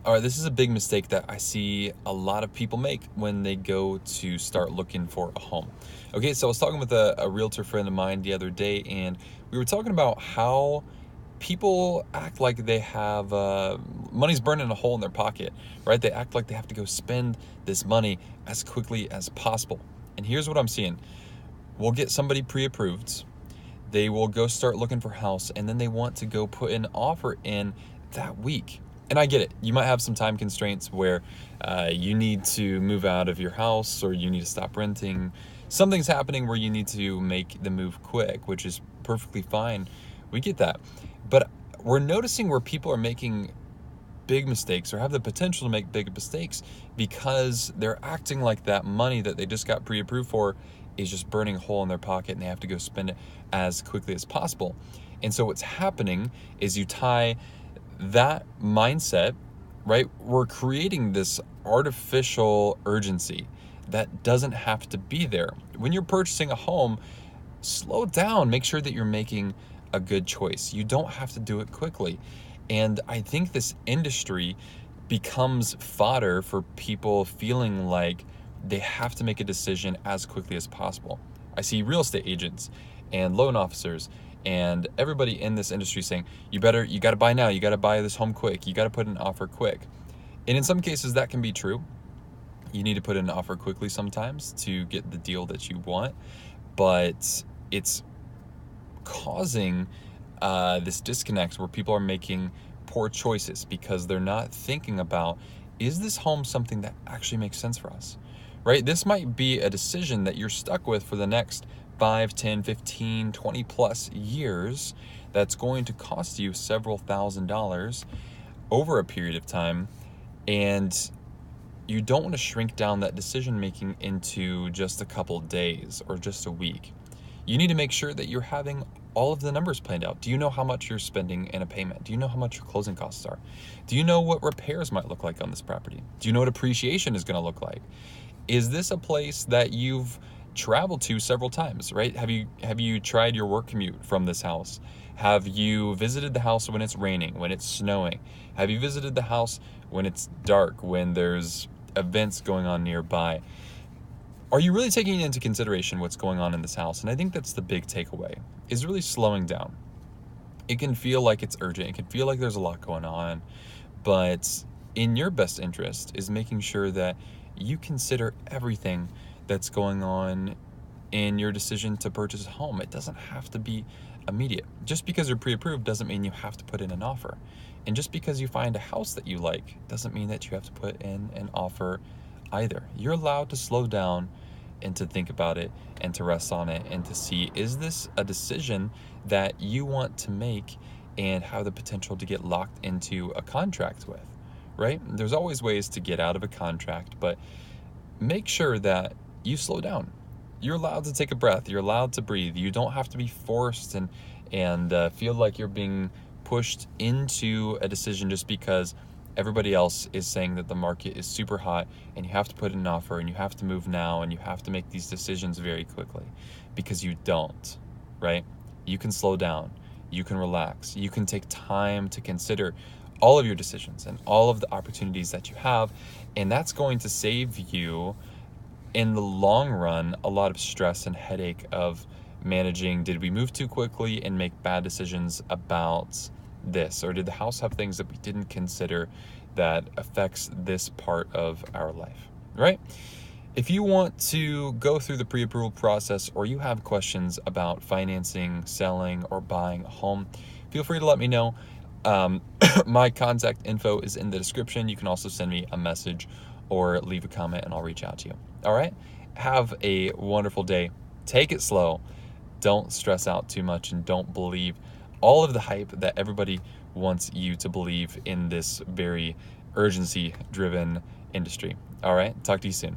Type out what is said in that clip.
All right, this is a big mistake that I see a lot of people make when they go to start looking for a home. Okay, so I was talking with a realtor friend of mine the other day, and we were talking about how people act like they have money's burning a hole in their pocket, right? They act like they have to go spend this money as quickly as possible. And here's what I'm seeing. We'll get somebody pre-approved. They will go start looking for a house, and then they want to go put an offer in that week. And I get it. You might have some time constraints where you need to move out of your house, or you need to stop renting. Something's happening where you need to make the move quick, which is perfectly fine. We get that. But we're noticing where people are making big mistakes or have the potential to make big mistakes because they're acting like that money that they just got pre-approved for is just burning a hole in their pocket, and they have to go spend it as quickly as possible. And so what's happening is you tie that mindset, right? We're creating this artificial urgency that doesn't have to be there. When you're purchasing a home, slow down, make sure that you're making a good choice. You don't have to do it quickly. And I think this industry becomes fodder for people feeling like they have to make a decision as quickly as possible. I see real estate agents and loan officers and everybody in this industry saying, you got to buy now, you got to buy this home quick, you got to put an offer quick. And in some cases that can be true. You need to put in an offer quickly sometimes to get the deal that you want, but it's causing this disconnect where people are making poor choices because they're not thinking about, is this home something that actually makes sense for us, right? This might be a decision that you're stuck with for the next 5, 10, 15, 20 plus years that's going to cost you several $1,000s over a period of time, and you don't want to shrink down that decision making into just a couple days or just a week. You need to make sure that you're having all of the numbers planned out. Do you know how much you're spending in a payment? Do you know how much your closing costs are? Do you know what repairs might look like on this property? Do you know what appreciation is going to look like? Is this a place that you've traveled to several times, right? Have you tried your work commute from this house? Have you visited the house when it's raining, when it's snowing? Have you visited the house when it's dark, when there's events going on nearby? Are you really taking into consideration what's going on in this house? And I think that's the big takeaway, is really slowing down. It can feel like it's urgent. It can feel like there's a lot going on, but in your best interest is making sure that you consider everything that's going on in your decision to purchase a home. It doesn't have to be immediate. Just because you're pre-approved doesn't mean you have to put in an offer. And just because you find a house that you like doesn't mean that you have to put in an offer either. You're allowed to slow down and to think about it and to rest on it and to see, is this a decision that you want to make and have the potential to get locked into a contract with, right? There's always ways to get out of a contract, but make sure that you slow down. You're allowed to take a breath. You're allowed to breathe. You don't have to be forced and feel like you're being pushed into a decision just because everybody else is saying that the market is super hot and you have to put in an offer and you have to move now and you have to make these decisions very quickly, because you don't, right? You can slow down, you can relax, you can take time to consider all of your decisions and all of the opportunities that you have, and that's going to save you in the long run a lot of stress and headache of managing, did we move too quickly and make bad decisions about this, or did the house have things that we didn't consider that affects this part of our life, right? If you want to go through the pre-approval process, or you have questions about financing, selling, or buying a home, feel free to let me know. My contact info is in the description. You can also send me a message or leave a comment and I'll reach out to you. All right? Have a wonderful day. Take it slow. Don't stress out too much, and don't believe all of the hype that everybody wants you to believe in this very urgency-driven industry. All right? Talk to you soon.